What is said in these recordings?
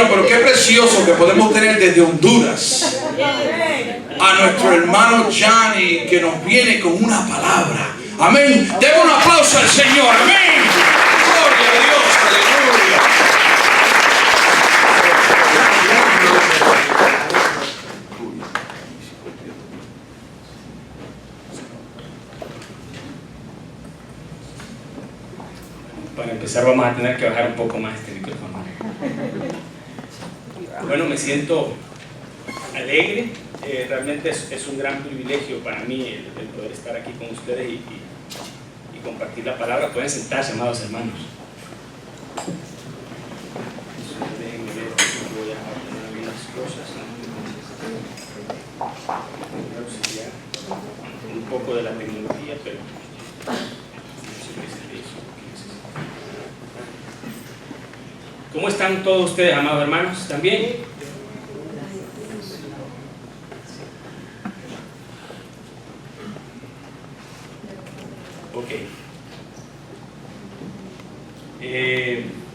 Bueno, pero qué precioso que podemos tener desde Honduras a nuestro hermano Johnny, que nos viene con una palabra. Amén. Demos un aplauso al Señor. Amén. Gloria a Dios. Aleluya. Para empezar vamos a tener que bajar un poco más este micrófono. Bueno, me siento alegre. Realmente es un gran privilegio para mí el poder estar aquí con ustedes y compartir la palabra. Pueden sentarse, amados hermanos. Déjenme ver, voy a poner algunas cosas. Un poco de la tecnología, pero ¿cómo están todos ustedes, amados hermanos? ¿Están bien? Ok.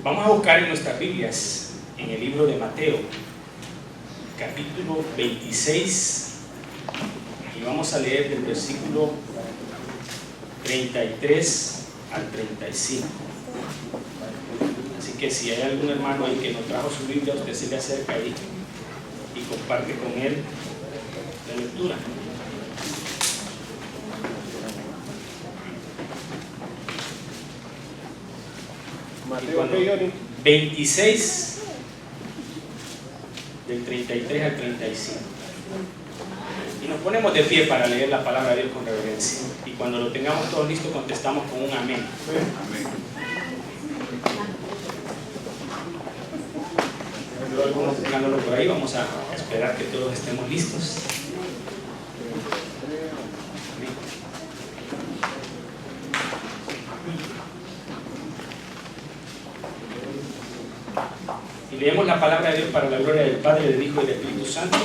Vamos a buscar en nuestras Biblias, en el libro de Mateo, capítulo 26, y vamos a leer del versículo 33 al 35. Así que si hay algún hermano ahí que no trajo su Biblia, usted se le acerca ahí y comparte con él la lectura. Mateo 26, del 33 al 35. Y nos ponemos de pie para leer la palabra de Dios con reverencia. Y cuando lo tengamos todos listo, contestamos con un amén. Amén. Algunos buscándolo por ahí, vamos a esperar que todos estemos listos. Y leemos la palabra de Dios para la gloria del Padre, del Hijo y del Espíritu Santo.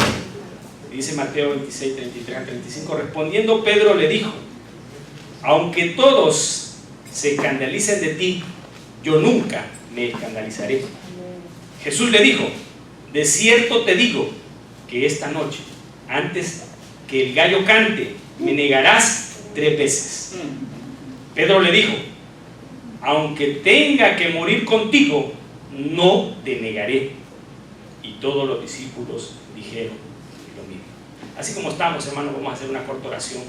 Y dice Mateo 26, 33 al 35. Respondiendo Pedro le dijo: aunque todos se escandalicen de ti, yo nunca me escandalizaré. Jesús le dijo: de cierto te digo que esta noche, antes que el gallo cante, me negarás 3 veces. Pedro le dijo: aunque tenga que morir contigo, no te negaré. Y todos los discípulos dijeron lo mismo. Así como estamos, hermanos, vamos a hacer una corta oración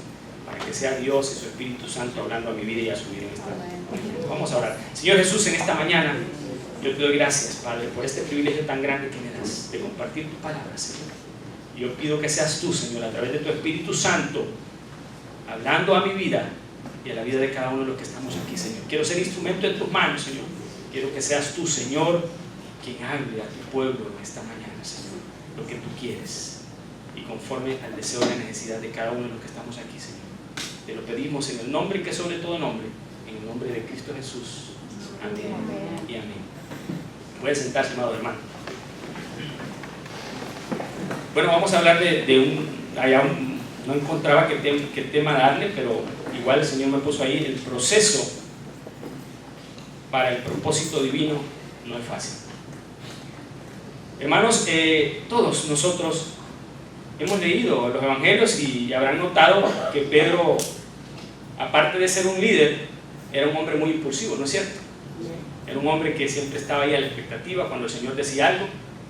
para que sea Dios y su Espíritu Santo hablando a mi vida y a su vida en esta momento. Vamos a orar. Señor Jesús, en esta mañana yo te doy gracias, Padre, por este privilegio tan grande que me das de compartir tu palabra, Señor. Y yo pido que seas tú, Señor, a través de tu Espíritu Santo, hablando a mi vida y a la vida de cada uno de los que estamos aquí, Señor. Quiero ser instrumento en tus manos, Señor. Quiero que seas tú, Señor, quien hable a tu pueblo en esta mañana, Señor, lo que tú quieres, y conforme al deseo y la necesidad de cada uno de los que estamos aquí, Señor. Te lo pedimos en el nombre que sobre todo nombre, en el nombre de Cristo Jesús. Amén y amén. Pueden sentarse, amado hermano. Bueno, vamos a hablar no encontraba qué tema darle, pero igual el Señor me puso ahí: el proceso para el propósito divino no es fácil. Hermanos, todos nosotros hemos leído los evangelios y habrán notado que Pedro, aparte de ser un líder, era un hombre muy impulsivo, ¿no es cierto? Era un hombre que siempre estaba ahí a la expectativa cuando el Señor decía algo.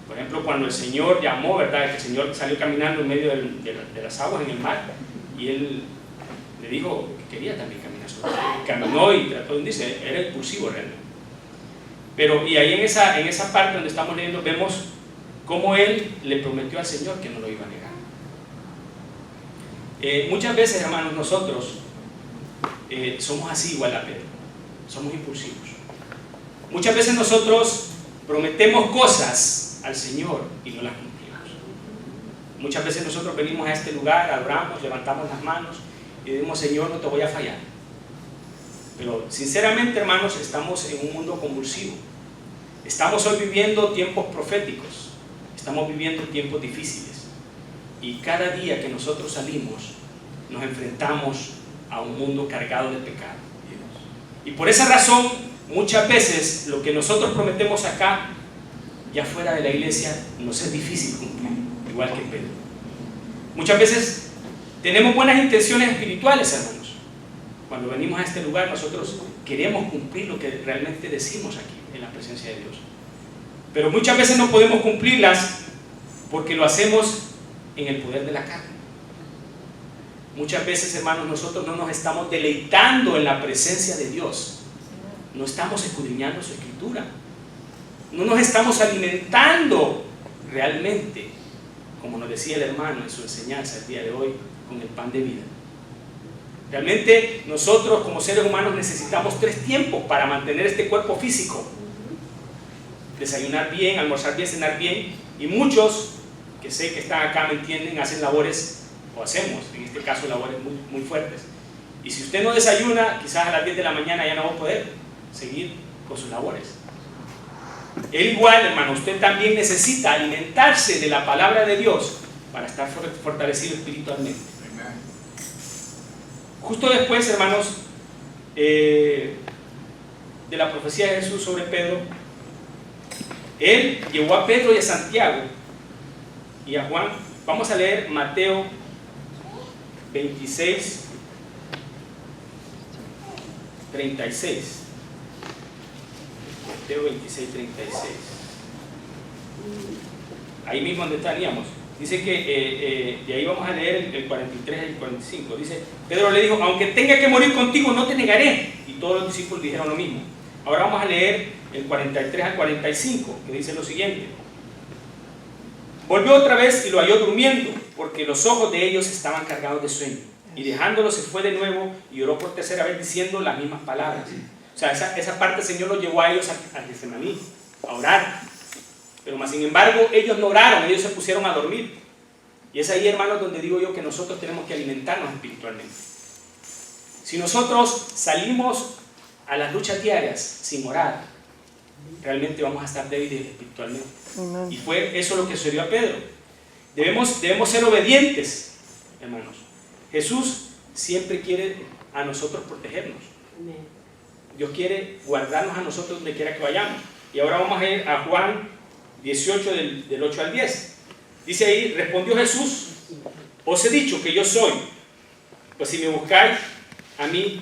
Por ejemplo, cuando el Señor llamó, ¿verdad?, que el Señor salió caminando en medio de las aguas en el mar, y él le dijo que quería también caminar sobre él. Caminó y trató de hundirse. Era impulsivo realmente. Pero, y ahí en esa parte donde estamos leyendo, vemos cómo él le prometió al Señor que no lo iba a negar. Muchas veces, hermanos, nosotros somos así igual a Pedro. Somos impulsivos. Muchas veces nosotros prometemos cosas al Señor y no las cumplimos. Muchas veces nosotros venimos a este lugar, adoramos, levantamos las manos y decimos: Señor, no te voy a fallar. Pero sinceramente, hermanos, estamos en un mundo convulsivo. Estamos hoy viviendo tiempos proféticos. Estamos viviendo tiempos difíciles. Y cada día que nosotros salimos, nos enfrentamos a un mundo cargado de pecado. Y por esa razón, muchas veces lo que nosotros prometemos acá ya fuera de la iglesia nos es difícil cumplir, igual que Pedro. Muchas veces tenemos buenas intenciones espirituales, hermanos. Cuando venimos a este lugar, nosotros queremos cumplir lo que realmente decimos aquí, en la presencia de Dios. Pero muchas veces no podemos cumplirlas porque lo hacemos en el poder de la carne. Muchas veces, hermanos, nosotros no nos estamos deleitando en la presencia de Dios. No estamos escudriñando su escritura. No nos estamos alimentando realmente, como nos decía el hermano en su enseñanza el día de hoy, con el pan de vida. Realmente nosotros como seres humanos necesitamos 3 tiempos para mantener este cuerpo físico. Desayunar bien, almorzar bien, cenar bien. Y muchos que sé que están acá me entienden, hacen labores, o hacemos en este caso labores muy fuertes. Y si usted no desayuna, quizás a las 10 de la mañana ya no va a poder seguir con sus labores. Él igual, hermano, usted también necesita alimentarse de la palabra de Dios para estar fortalecido espiritualmente. Justo después, hermanos, de la profecía de Jesús sobre Pedro, Él llevó a Pedro y a Santiago y a Juan. Vamos a leer Mateo 26, 36. Mateo 26, 36. Ahí mismo donde estaríamos. Dice que, de ahí vamos a leer el 43 y el 45. Dice, Pedro le dijo, aunque tenga que morir contigo, no te negaré. Y todos los discípulos dijeron lo mismo. Ahora vamos a leer el 43 al 45, que dice lo siguiente. Volvió otra vez y lo halló durmiendo, porque los ojos de ellos estaban cargados de sueño. Y dejándolo se fue de nuevo y oró por tercera vez diciendo las mismas palabras. O sea, esa parte el Señor los llevó a ellos a Getsemaní, a orar. Pero más sin embargo, ellos no oraron, ellos se pusieron a dormir. Y es ahí, hermanos, donde digo yo que nosotros tenemos que alimentarnos espiritualmente. Si nosotros salimos a las luchas diarias sin orar, realmente vamos a estar débiles espiritualmente. Amen. Y fue eso lo que sucedió a Pedro. Debemos ser obedientes, hermanos. Jesús siempre quiere a nosotros protegernos. Dios quiere guardarnos a nosotros donde quiera que vayamos. Y ahora vamos a ir a Juan 18 del 8 al 10. Dice ahí, respondió Jesús, os he dicho que yo soy, pues si me buscáis a mí,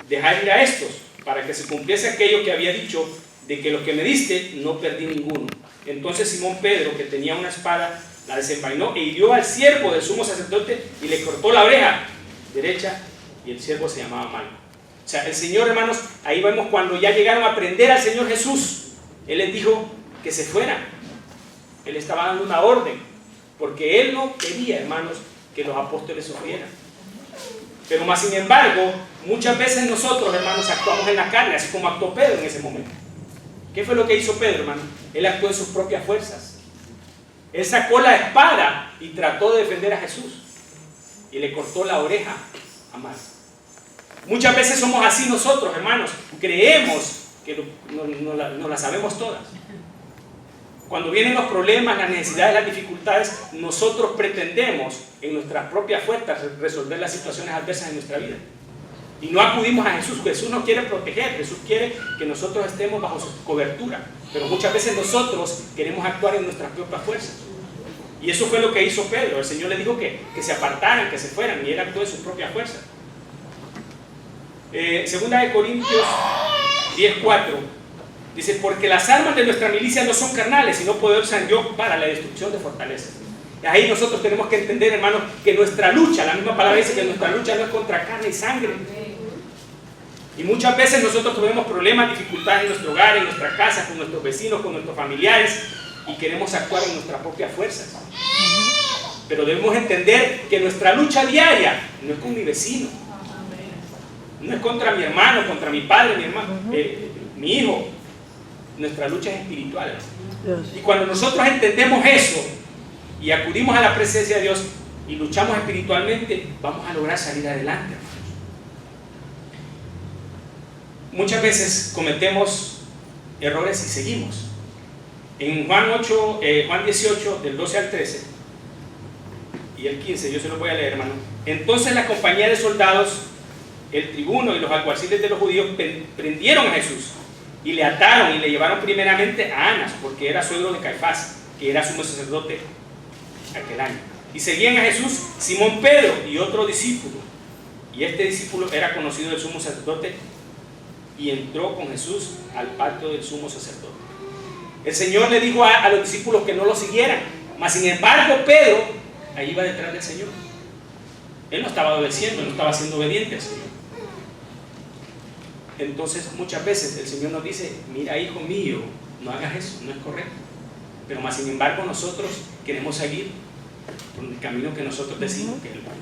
dejad ir a estos, para que se cumpliese aquello que había dicho, de que lo que me diste no perdí ninguno. Entonces Simón Pedro, que tenía una espada, la desenvainó e hirió al siervo del sumo sacerdote y le cortó la oreja derecha, y el siervo se llamaba Malco. O sea, el Señor, hermanos, ahí vemos cuando ya llegaron a aprender al Señor Jesús, Él les dijo que se fueran. Él estaba dando una orden, porque Él no quería, hermanos, que los apóstoles sufrieran. Pero más sin embargo, muchas veces nosotros, hermanos, actuamos en la carne, así como actuó Pedro en ese momento. ¿Qué fue lo que hizo Pedro, hermano? Él actuó en sus propias fuerzas. Él sacó la espada y trató de defender a Jesús. Y le cortó la oreja a Malco. Muchas veces somos así nosotros, hermanos. Creemos que no la sabemos todas. Cuando vienen los problemas, las necesidades, las dificultades, nosotros pretendemos en nuestras propias fuerzas resolver las situaciones adversas en nuestra vida. Y no acudimos a Jesús. Jesús nos quiere proteger, Jesús quiere que nosotros estemos bajo su cobertura. Pero muchas veces nosotros queremos actuar en nuestras propias fuerzas. Y eso fue lo que hizo Pedro. El Señor le dijo que se apartaran, que se fueran, y él actuó en sus propias fuerzas. Segunda de Corintios 10:4 dice, porque las armas de nuestra milicia no son carnales, sino poderosas en Dios para la destrucción de fortalezas. Y ahí nosotros tenemos que entender, hermanos, que nuestra lucha, la misma palabra dice que nuestra lucha no es contra carne y sangre. Y muchas veces nosotros tenemos problemas, dificultades en nuestro hogar, en nuestra casa, con nuestros vecinos, con nuestros familiares, y queremos actuar en nuestras propias fuerzas. Pero debemos entender que nuestra lucha diaria no es con mi vecino, no es contra mi hermano, contra mi padre, mi hermano, mi hijo. Nuestra lucha es espiritual. Y cuando nosotros entendemos eso y acudimos a la presencia de Dios y luchamos espiritualmente, vamos a lograr salir adelante. Muchas veces cometemos errores y seguimos. En Juan 18, del 12 al 13 y el 15, yo se lo voy a leer, hermano. Entonces la compañía de soldados, el tribuno y los alguaciles de los judíos prendieron a Jesús y le ataron y le llevaron primeramente a Anás, porque era suegro de Caifás, que era sumo sacerdote aquel año. Y seguían a Jesús Simón Pedro y otro discípulo. Y este discípulo era conocido del sumo sacerdote y entró con Jesús al patio del sumo sacerdote. El Señor le dijo a los discípulos que no lo siguieran, mas sin embargo Pedro ahí iba detrás del Señor. Él no estaba obedeciendo, no estaba siendo obediente al Señor. Entonces muchas veces el Señor nos dice: mira, hijo mío, no hagas eso, no es correcto. Pero más sin embargo nosotros queremos seguir por el camino que nosotros decimos que es el bueno.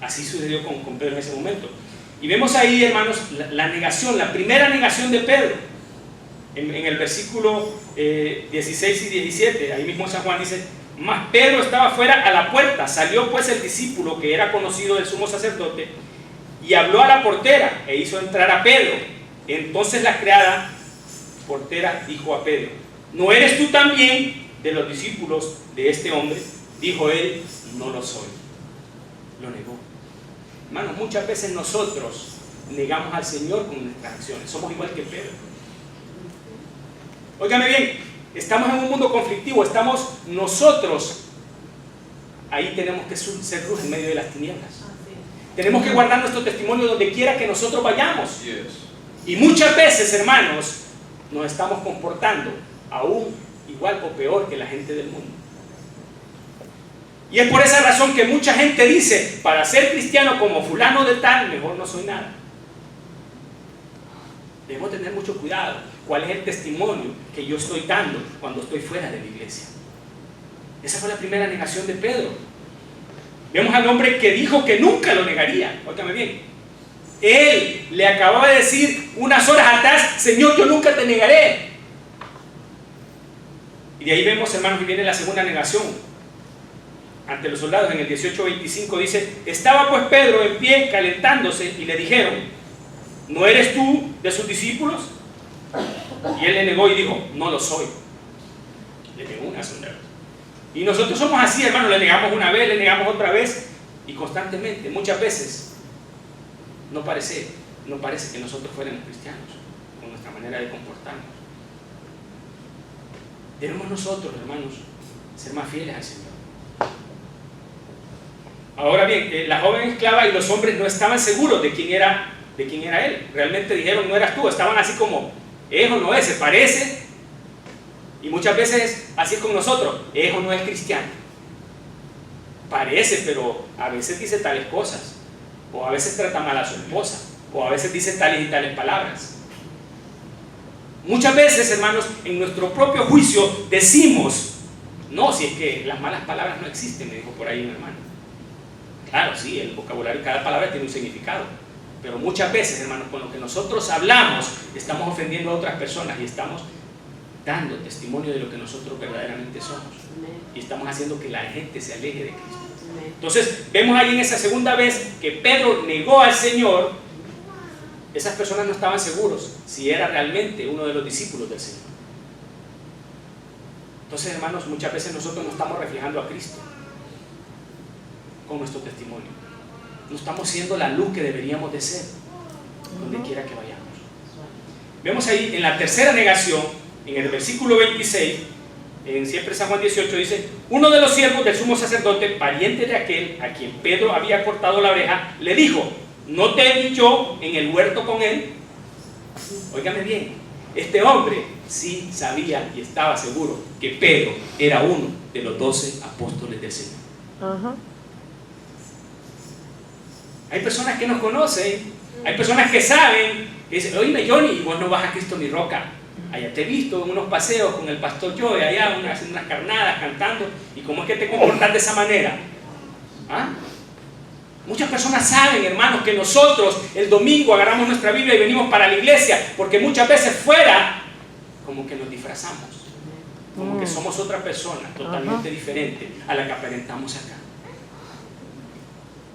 Así sucedió con Pedro en ese momento. Y vemos ahí, hermanos, la negación, la primera negación de Pedro. En el versículo 16 y 17, ahí mismo San Juan dice: mas Pedro estaba fuera a la puerta. Salió pues el discípulo que era conocido del sumo sacerdote y habló a la portera e hizo entrar a Pedro. Entonces la criada portera dijo a Pedro: ¿no eres tú también de los discípulos de este hombre? Dijo él: no lo soy. Lo negó. Hermanos, muchas veces nosotros negamos al Señor con nuestras acciones. Somos igual que Pedro. Óigame bien, estamos en un mundo conflictivo, estamos nosotros, ahí tenemos que ser luz en medio de las tinieblas. Tenemos que guardar nuestro testimonio donde quiera que nosotros vayamos. Y muchas veces, hermanos, nos estamos comportando aún igual o peor que la gente del mundo. Y es por esa razón que mucha gente dice: para ser cristiano como fulano de tal, mejor no soy nada. Debemos tener mucho cuidado. ¿Cuál es el testimonio que yo estoy dando cuando estoy fuera de la iglesia? Esa fue la primera negación de Pedro. Vemos al hombre que dijo que nunca lo negaría. Óigame bien. Él le acababa de decir unas horas atrás: Señor, yo nunca te negaré. Y de ahí vemos, hermanos, que viene la segunda negación ante los soldados. En el 18:25 dice: estaba pues Pedro en pie calentándose y le dijeron: ¿no eres tú de sus discípulos? Y él le negó y dijo: no lo soy. Le negó una segunda vez. Y nosotros somos así, hermanos, le negamos una vez, le negamos otra vez, y constantemente, muchas veces no parece que nosotros fuéramos cristianos con nuestra manera de comportarnos. Debemos nosotros, hermanos, ser más fieles al Señor. Ahora bien, la joven esclava y los hombres no estaban seguros de quién era él. Realmente dijeron: no eras tú. Estaban así como: es o no es, se parece. Y muchas veces así es con nosotros: es o no es cristiano. Parece, pero a veces dice tales cosas, o a veces trata mal a su esposa, o a veces dice tales y tales palabras. Muchas veces, hermanos, en nuestro propio juicio decimos: no, si es que las malas palabras no existen, me dijo por ahí un hermano. Claro, sí, el vocabulario, cada palabra tiene un significado. Pero muchas veces, hermanos, con lo que nosotros hablamos, estamos ofendiendo a otras personas y estamos dando testimonio de lo que nosotros verdaderamente somos. Y estamos haciendo que la gente se aleje de Cristo. Entonces, vemos ahí en esa segunda vez que Pedro negó al Señor. Esas personas no estaban seguros si era realmente uno de los discípulos del Señor. Entonces, hermanos, muchas veces nosotros no estamos reflejando a Cristo con nuestro testimonio. No estamos siendo la luz que deberíamos de ser donde quiera que vayamos. Vemos ahí en la tercera negación, en el versículo 26, en siempre San Juan 18, dice: uno de los siervos del sumo sacerdote, pariente de aquel a quien Pedro había cortado la oreja, le dijo: ¿no te he dicho en el huerto con él? Óigame bien, este hombre sí sabía y estaba seguro que Pedro era uno de los 12 apóstoles del Señor. Hay personas que nos conocen, hay personas que saben, que dicen: oíme, Johnny, vos no vas a Cristo mi roca. Allá te he visto en unos paseos con el pastor Joey, allá haciendo unas carnadas, cantando. ¿Y cómo es que te comportas de esa manera? ¿Ah? Muchas personas saben, hermanos, que nosotros el domingo agarramos nuestra Biblia y venimos para la iglesia, porque muchas veces fuera como que nos disfrazamos, como que somos otra persona totalmente diferente a la que aparentamos acá.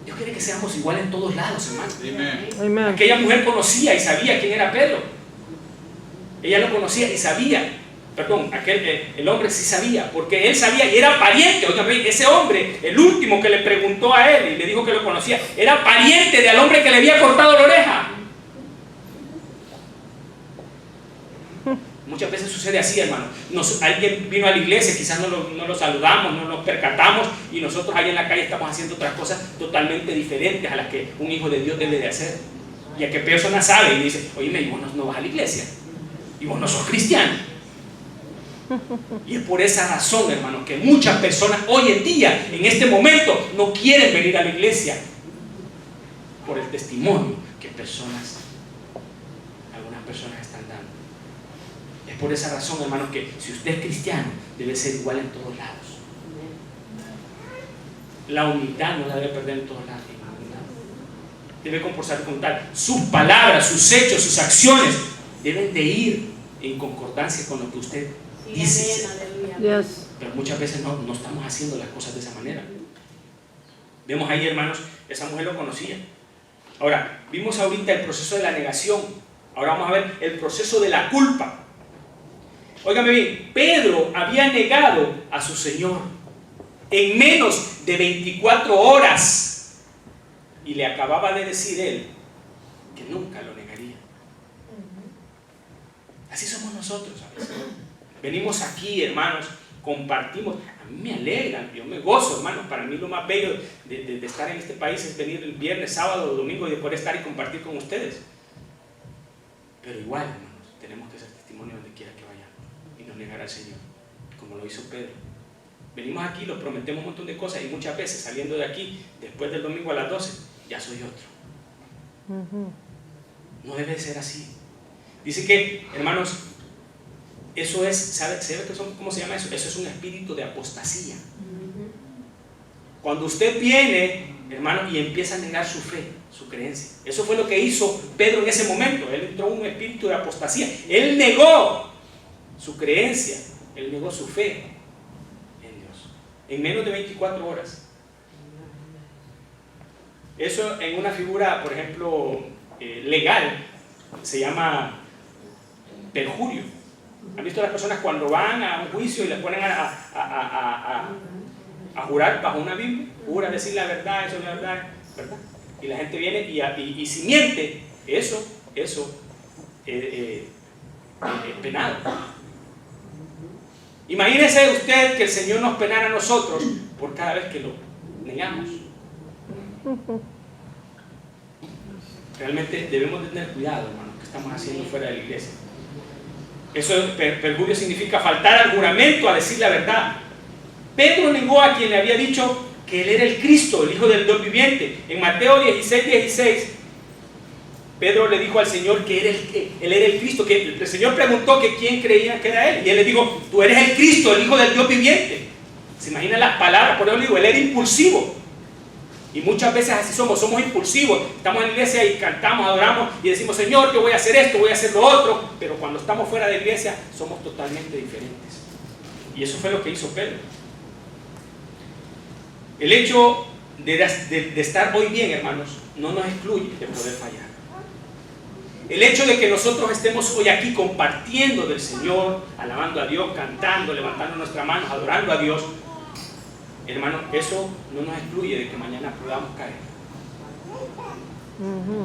Dios quiere que seamos iguales en todos lados, hermano. Amen. Aquella mujer conocía y sabía quién era Pedro. Ella lo conocía y sabía. Perdón, el hombre sí sabía, porque él sabía y era pariente. Oye, ese hombre, el último que le preguntó a él y le dijo que lo conocía, era pariente del hombre que le había cortado la oreja. sucede así, hermano. Alguien vino a la iglesia, quizás no lo saludamos, no nos percatamos, y nosotros ahí en la calle estamos haciendo otras cosas totalmente diferentes a las que un hijo de Dios debe de hacer. Y a qué persona sabe y dice, oye, ¿y vos no vas a la iglesia? ¿Y vos no sos cristiano? Y es por esa razón, hermano, que muchas personas hoy en día, en este momento, no quieren venir a la iglesia por el testimonio que algunas personas están dando. Es por esa razón, hermano, que si usted es cristiano, debe ser igual en todos lados. La humildad no la debe perder en todos lados. Debe comportarse como tal. Sus palabras, sus hechos, sus acciones deben de ir en concordancia con lo que usted dice. Yes. Pero muchas veces no estamos haciendo las cosas de esa manera. Vemos ahí, hermanos, esa mujer lo conocía. Ahora, vimos ahorita el proceso de la negación. Ahora vamos a ver el proceso de la culpa. Óigame bien, Pedro había negado a su Señor en menos de 24 horas. Y le acababa de decir él que nunca lo negaría. Así somos nosotros a veces. Venimos aquí, hermanos, compartimos. A mí me alegra, yo me gozo, hermanos. Para mí lo más bello de estar en este país es venir el viernes, sábado o domingo y de poder estar y compartir con ustedes. Pero igual, hermanos, tenemos que ser testimonio donde quiera que vayamos y no negar al Señor, como lo hizo Pedro. Venimos aquí, los prometemos un montón de cosas y muchas veces saliendo de aquí, después del domingo a las 12, ya soy otro. No debe ser así. Dice que, hermanos, eso es, ¿sabe cómo se llama eso? Eso es un espíritu de apostasía. Cuando usted viene, hermano, y empieza a negar su fe, su creencia. Eso fue lo que hizo Pedro en ese momento. Él entró en un espíritu de apostasía. Él negó su creencia, él negó su fe en Dios. En menos de 24 horas. Eso en una figura, por ejemplo, legal, se llama perjurio. ¿Han visto las personas cuando van a un juicio y les ponen a jurar bajo una Biblia? Jura decir la verdad, eso es la verdad, ¿verdad? Y la gente viene y si miente, eso es penado. Imagínese usted que el Señor nos penara a nosotros por cada vez que lo negamos. Realmente debemos de tener cuidado, hermano, que estamos haciendo fuera de la iglesia. Eso, perjurio significa faltar al juramento, a decir la verdad. Pedro negó a quien le había dicho que él era el Cristo, el Hijo del Dios viviente. En Mateo 16, Pedro le dijo al Señor que él era el Cristo, que el Señor preguntó que quién creía que era él, y él le dijo, tú eres el Cristo, el Hijo del Dios viviente. ¿Se imaginan las palabras? Por eso le digo, él era impulsivo. Y muchas veces así somos impulsivos. Estamos en la iglesia y cantamos, adoramos y decimos, Señor, yo voy a hacer esto, voy a hacer lo otro. Pero cuando estamos fuera de la iglesia, somos totalmente diferentes. Y eso fue lo que hizo Pedro. El hecho de estar hoy bien, hermanos, no nos excluye de poder fallar. El hecho de que nosotros estemos hoy aquí compartiendo del Señor, alabando a Dios, cantando, levantando nuestras manos, adorando a Dios, hermano, eso no nos excluye de que mañana podamos caer.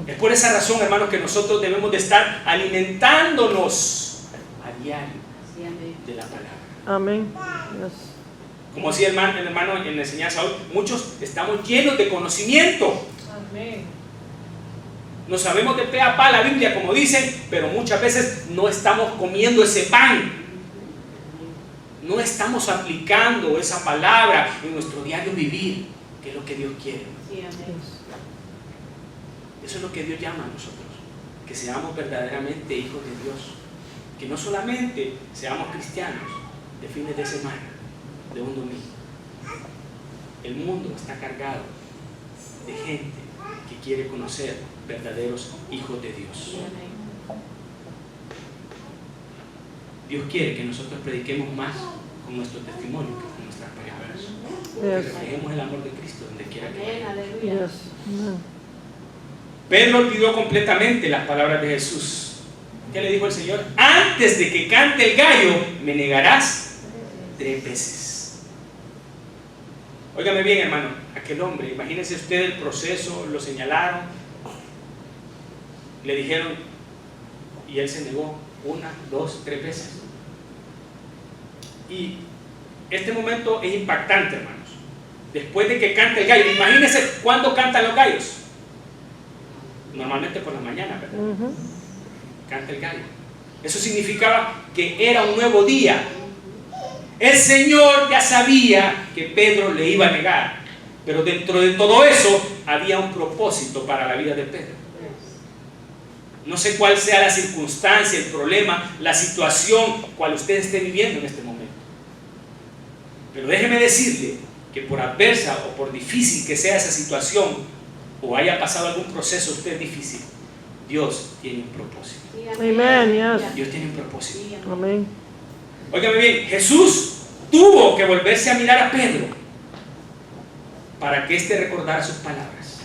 Es por esa razón, hermanos, que nosotros debemos de estar alimentándonos a diario de la palabra. Amén. Yes. Como decía el hermano en la enseñanza hoy, muchos estamos llenos de conocimiento. Amén. No sabemos de pe a pa la Biblia, como dicen, pero muchas veces no estamos comiendo ese pan. No estamos aplicando esa palabra en nuestro diario vivir, que es lo que Dios quiere. Sí, amén. Eso es lo que Dios llama a nosotros, que seamos verdaderamente hijos de Dios, que no solamente seamos cristianos de fines de semana, de un domingo. El mundo está cargado de gente que quiere conocer verdaderos hijos de Dios. Sí, amén. Dios quiere que nosotros prediquemos más con nuestro testimonio que con nuestras palabras. Que reflejemos el amor de Cristo donde quiera que Amén, vayamos. aleluya. Yes. Amen. Pedro olvidó completamente las palabras de Jesús. ¿Qué le dijo el Señor? Antes de que cante el gallo, me negarás 3 veces. Óigame bien, hermano, aquel hombre, imagínense usted el proceso, lo señalaron, le dijeron, y él se negó 1, 2, 3 veces. Y este momento es impactante, hermanos. Después de que cante el gallo, imagínense cuándo cantan los gallos. Normalmente por la mañana, ¿verdad? Canta el gallo. Eso significaba que era un nuevo día. El Señor ya sabía que Pedro le iba a negar, pero dentro de todo eso había un propósito para la vida de Pedro. No sé cuál sea la circunstancia, el problema, la situación cual usted esté viviendo en este momento. Pero déjeme decirle que por adversa o por difícil que sea esa situación, o haya pasado algún proceso usted difícil, Dios tiene un propósito. Amen. Yes. Dios tiene un propósito. Amén. Óigame bien, Jesús tuvo que volverse a mirar a Pedro para que éste recordara sus palabras.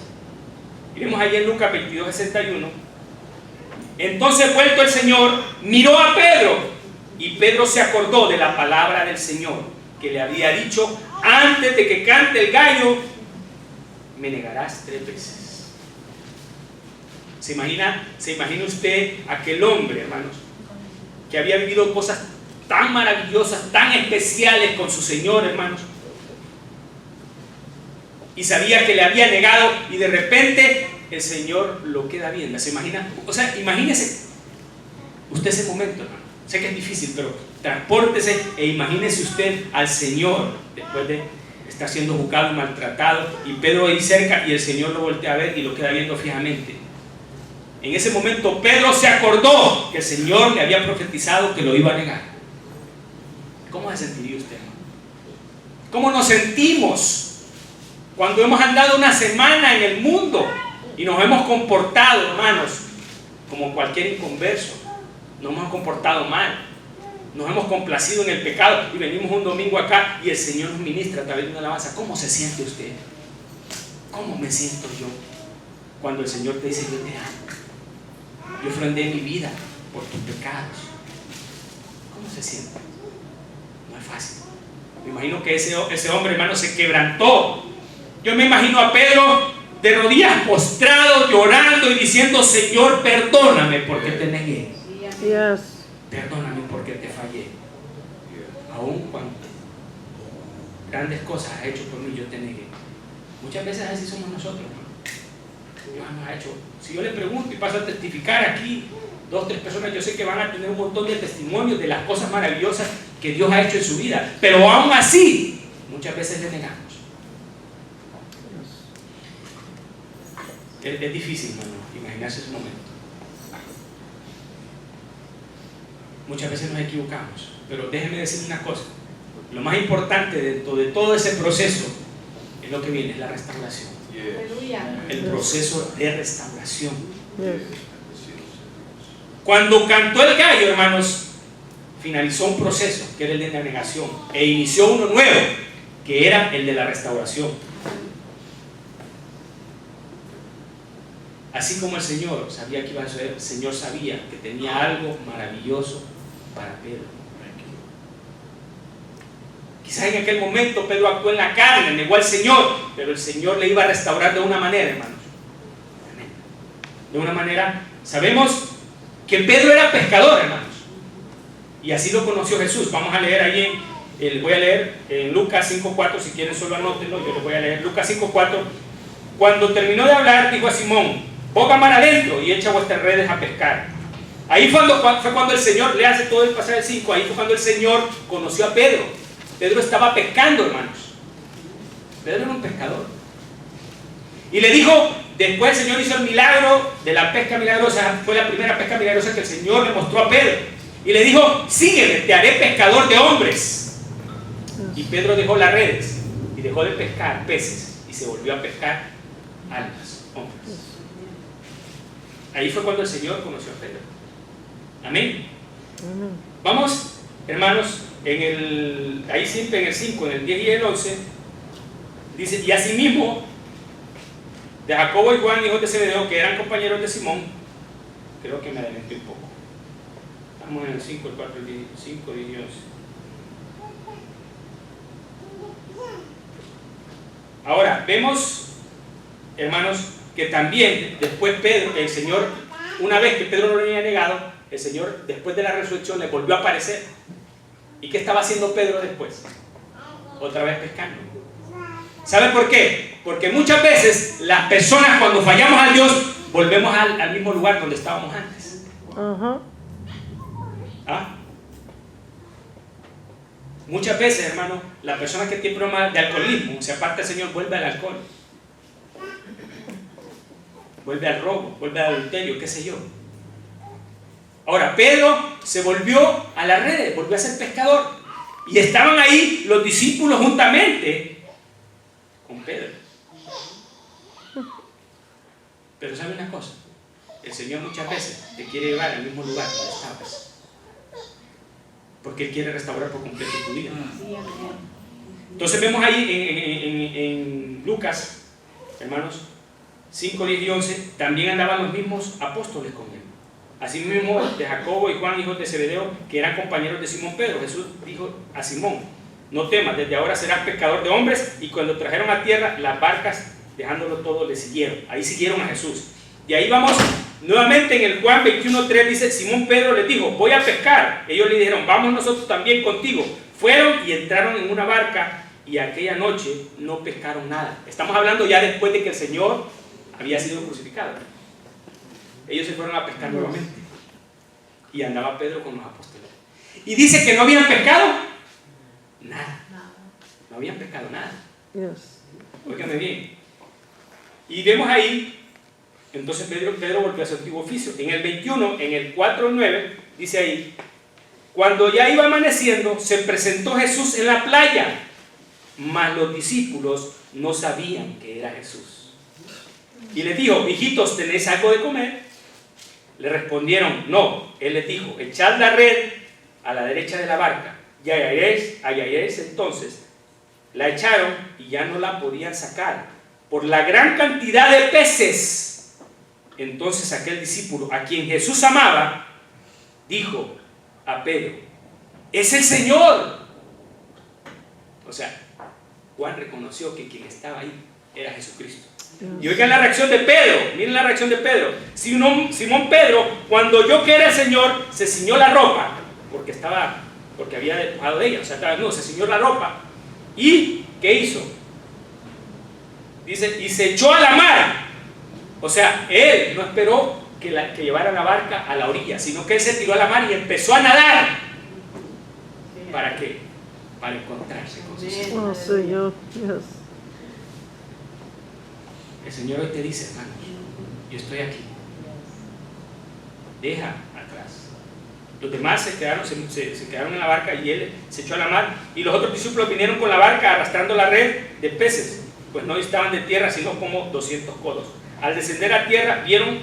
Y vemos allí en Lucas 22:61. Entonces, vuelto el Señor, miró a Pedro, y Pedro se acordó de la palabra del Señor que le había dicho: antes de que cante el gallo, me negarás 3 veces. ¿Se imagina usted aquel hombre, hermanos, que había vivido cosas tan maravillosas, tan especiales con su Señor, hermanos, y sabía que le había negado, y de repente el Señor lo queda viendo? ¿Se imagina? O sea, imagínese usted ese momento, hermano. Sé que es difícil, pero transpórtese e imagínese usted al Señor después de estar siendo juzgado y maltratado, y Pedro ahí cerca, y el Señor lo voltea a ver y lo queda viendo fijamente. En ese momento Pedro se acordó que el Señor le había profetizado que lo iba a negar. ¿Cómo se sentiría usted, hermano? ¿Cómo nos sentimos cuando hemos andado una semana en el mundo y nos hemos comportado, hermanos, como cualquier inconverso? Nos hemos comportado mal, nos hemos complacido en el pecado, y venimos un domingo acá y el Señor nos ministra a través de una alabanza. ¿Cómo se siente usted? ¿Cómo me siento yo cuando el Señor te dice: yo te amo, yo ofrendé mi vida por tus pecados? ¿Cómo se siente? No es fácil. Me imagino que ese hombre, hermano, se quebrantó. Yo me imagino a Pedro de rodillas postrado, llorando y diciendo: Señor, perdóname porque te negué. Yes. Perdóname porque te fallé. Aún cuando grandes cosas has hecho por mí, yo te negué. Muchas veces así somos nosotros, hermano. Dios nos ha hecho. Si yo le pregunto y paso a testificar aquí 2 o 3 personas, yo sé que van a tener un montón de testimonios de las cosas maravillosas que Dios ha hecho en su vida, pero aún así muchas veces le negamos. Es difícil, hermano, imaginarse ese momento. Muchas veces nos equivocamos, pero déjeme decirle una cosa: lo más importante dentro de todo ese proceso es lo que viene, es la restauración. El proceso de restauración. Cuando cantó el gallo, hermanos, finalizó un proceso que era el de la negación, e inició uno nuevo, que era el de la restauración. Así como el Señor sabía que iba a suceder, el Señor sabía que tenía algo maravilloso para Pedro. Quizás en aquel momento Pedro actuó en la carne, negó al Señor, pero el Señor le iba a restaurar de una manera, hermanos. De una manera, sabemos que Pedro era pescador, hermanos, y así lo conoció Jesús. Vamos a leer ahí, voy a leer en Lucas 5:4, si quieren solo anótenlo, yo les voy a leer. Lucas 5:4. Cuando terminó de hablar, dijo a Simón: boga mar adentro y echa vuestras redes a pescar. Ahí fue cuando el Señor, le hace todo el pasaje 5, ahí fue cuando el Señor conoció a Pedro. Pedro estaba pescando, hermanos. Pedro era un pescador. Y le dijo, después el Señor hizo el milagro de la pesca milagrosa, fue la primera pesca milagrosa que el Señor le mostró a Pedro. Y le dijo: sígueme, te haré pescador de hombres. Y Pedro dejó las redes y dejó de pescar peces y se volvió a pescar almas, hombres. Ahí fue cuando el Señor conoció a Pedro. Amén. Vamos, hermanos, ahí siempre en el 5, en el 10 y el 11, dice: y asimismo, de Jacobo y Juan, hijos de Zebedeo, que eran compañeros de Simón. Creo que me adelanté un poco. Estamos en el 5, el 4, el 5, el 10 y 11. Ahora, vemos, hermanos, que también después Pedro, el Señor, una vez que Pedro no lo había negado, el Señor, después de la resurrección, le volvió a aparecer. ¿Y qué estaba haciendo Pedro después? Otra vez pescando. ¿Sabe por qué? Porque muchas veces las personas, cuando fallamos a Dios, volvemos al mismo lugar donde estábamos antes. Ajá. ¿Ah? Muchas veces, hermano, la persona que tiene problemas de alcoholismo, se aparta del Señor, vuelve al alcohol, vuelve al robo, vuelve al adulterio, qué sé yo. Ahora, Pedro se volvió a las redes, volvió a ser pescador. Y estaban ahí los discípulos juntamente con Pedro. Pero ¿sabe una cosa? El Señor muchas veces te quiere llevar al mismo lugar donde estabas. Porque Él quiere restaurar por completo tu vida. Entonces vemos ahí en Lucas, hermanos, 5, 10 y 11, también andaban los mismos apóstoles con Él. Asimismo de Jacobo y Juan, hijos de Zebedeo, que eran compañeros de Simón Pedro. Jesús dijo a Simón: no temas, desde ahora serás pescador de hombres. Y cuando trajeron a tierra las barcas, dejándolo todo, le siguieron. Ahí siguieron a Jesús. Y ahí vamos nuevamente en el Juan 21:3, dice: Simón Pedro les dijo: voy a pescar. Ellos le dijeron: vamos nosotros también contigo. Fueron y entraron en una barca, y aquella noche no pescaron nada. Estamos hablando ya después de que el Señor había sido crucificado. Ellos se fueron a pescar nuevamente. Y andaba Pedro con los apóstoles. Y dice que no habían pescado nada. No habían pescado nada. Yes. Óigame bien. Y vemos ahí, entonces Pedro volvió a su antiguo oficio. En el 21, en el 4:9, dice ahí: cuando ya iba amaneciendo, se presentó Jesús en la playa, mas los discípulos no sabían que era Jesús. Y les dijo: hijitos, ¿tenéis algo de comer? Le respondieron: no. Él les dijo: echad la red a la derecha de la barca y hallaréis. Entonces la echaron y ya no la podían sacar por la gran cantidad de peces. Entonces aquel discípulo, a quien Jesús amaba, dijo a Pedro: ¡es el Señor! O sea, Juan reconoció que quien estaba ahí era Jesucristo. Y oigan la reacción de Pedro, miren la reacción de Pedro. Simón Pedro, cuando oyó que era el Señor, se ciñó la ropa, porque había despojado de ella, o sea, estaba desnudo, se ciñó la ropa. ¿Y qué hizo? Dice: y se echó a la mar. O sea, él no esperó que llevara la barca a la orilla, sino que él se tiró a la mar y empezó a nadar. ¿Para qué? Para encontrarse con su Señor. Oh, Señor. Yes. El Señor hoy te dice: hermanos, yo estoy aquí. Deja atrás. Los demás se quedaron en la barca y él se echó a la mar. Y los otros discípulos vinieron con la barca arrastrando la red de peces, pues no estaban de tierra sino como 200 codos. Al descender a tierra vieron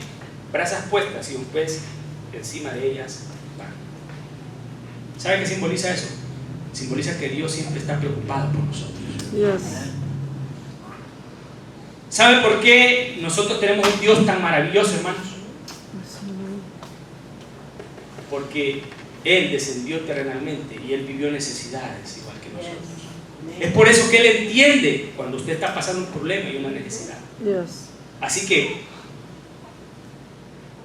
brasas puestas y un pez encima de ellas. ¿Sabe qué simboliza eso? Simboliza que Dios siempre está preocupado por nosotros. Yes. ¿Sabe por qué nosotros tenemos un Dios tan maravilloso, hermanos? Porque Él descendió terrenalmente y Él vivió necesidades igual que nosotros. Es por eso que Él entiende cuando usted está pasando un problema y una necesidad. Yes. Así que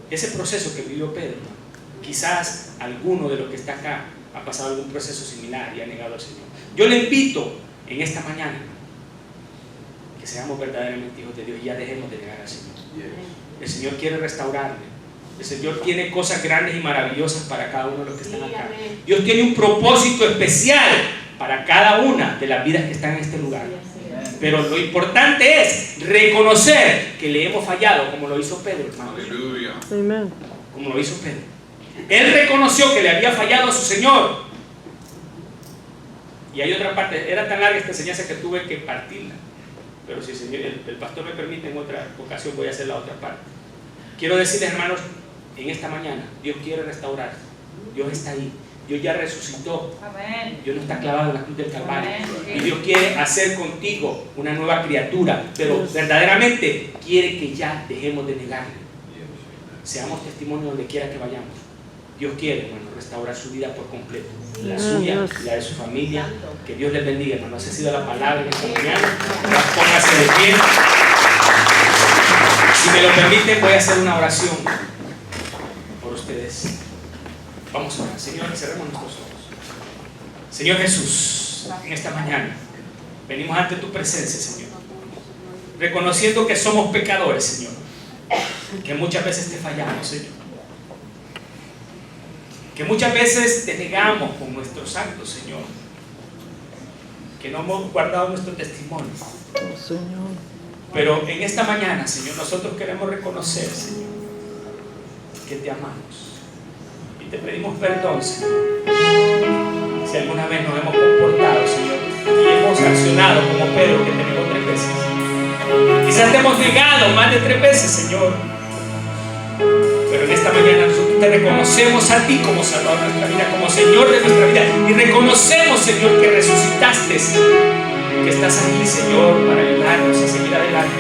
ese proceso que vivió Pedro, quizás alguno de los que está acá ha pasado algún proceso similar y ha negado al Señor. Yo le invito en esta mañana que seamos verdaderamente hijos de Dios y ya dejemos de negar al Señor. El Señor quiere restaurarle. El Señor tiene cosas grandes y maravillosas para cada uno de los que están acá. Dios tiene un propósito especial para cada una de las vidas que están en este lugar. Pero lo importante es reconocer que le hemos fallado, como lo hizo Pedro, hermano. Amen. Como lo hizo Pedro. Él reconoció que le había fallado a su Señor. Y hay otra parte, era tan larga esta enseñanza que tuve que partirla. Pero si el pastor me permite, en otra ocasión voy a hacer la otra parte. Quiero decirles, hermanos, en esta mañana Dios quiere restaurar. Dios está ahí. Dios ya resucitó. Dios no está clavado en la cruz del Calvario. Y Dios quiere hacer contigo una nueva criatura. Pero verdaderamente quiere que ya dejemos de negarle. Seamos testimonio donde quiera que vayamos. Dios quiere, hermano, restaurar su vida por completo. La suya y la de su familia. Que Dios les bendiga, hermano. Esa ha sido la palabra en esta mañana. Póngase de pie. Si me lo permiten, voy a hacer una oración por ustedes. Vamos a orar. Señor, cerremos nuestros ojos. Señor Jesús, en esta mañana venimos ante tu presencia, Señor, reconociendo que somos pecadores, Señor, que muchas veces te fallamos, Señor, que muchas veces te negamos con nuestros actos, Señor, que no hemos guardado nuestro testimonio. Oh, Señor. Pero en esta mañana, Señor, nosotros queremos reconocer, Señor, que te amamos y te pedimos perdón, Señor, si alguna vez nos hemos comportado, Señor, y hemos accionado como Pedro, que te negó 3 veces. Quizás te hemos negado más de 3 veces, Señor, pero en esta mañana nosotros te reconocemos a ti como Salvador de nuestra vida, como Señor de nuestra vida, y reconocemos, Señor, que resucitaste, que estás aquí, Señor, para ayudarnos a seguir adelante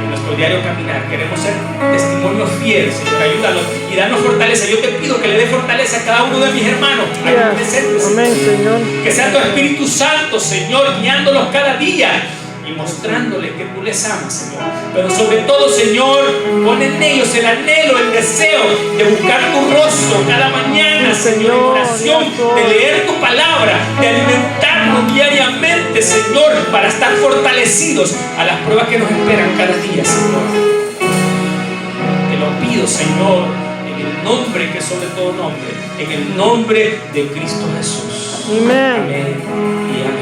en nuestro diario caminar. Queremos ser testimonio fiel, Señor, ayúdanos y danos fortaleza. Yo te pido que le dé fortaleza a cada uno de mis hermanos aquí presentes, Amén, Señor. que sea tu Espíritu Santo, Señor, guiándolos cada día y mostrándoles que tú les amas, Señor. Pero sobre todo, Señor, pon en ellos el anhelo, el deseo de buscar tu rostro cada mañana, Señor, en oración, de leer tu palabra, de alimentarnos diariamente, Señor, para estar fortalecidos a las pruebas que nos esperan cada día, Señor. Te lo pido, Señor, en el nombre que es sobre todo nombre, en el nombre de Cristo Jesús. Amén. Amén y amén.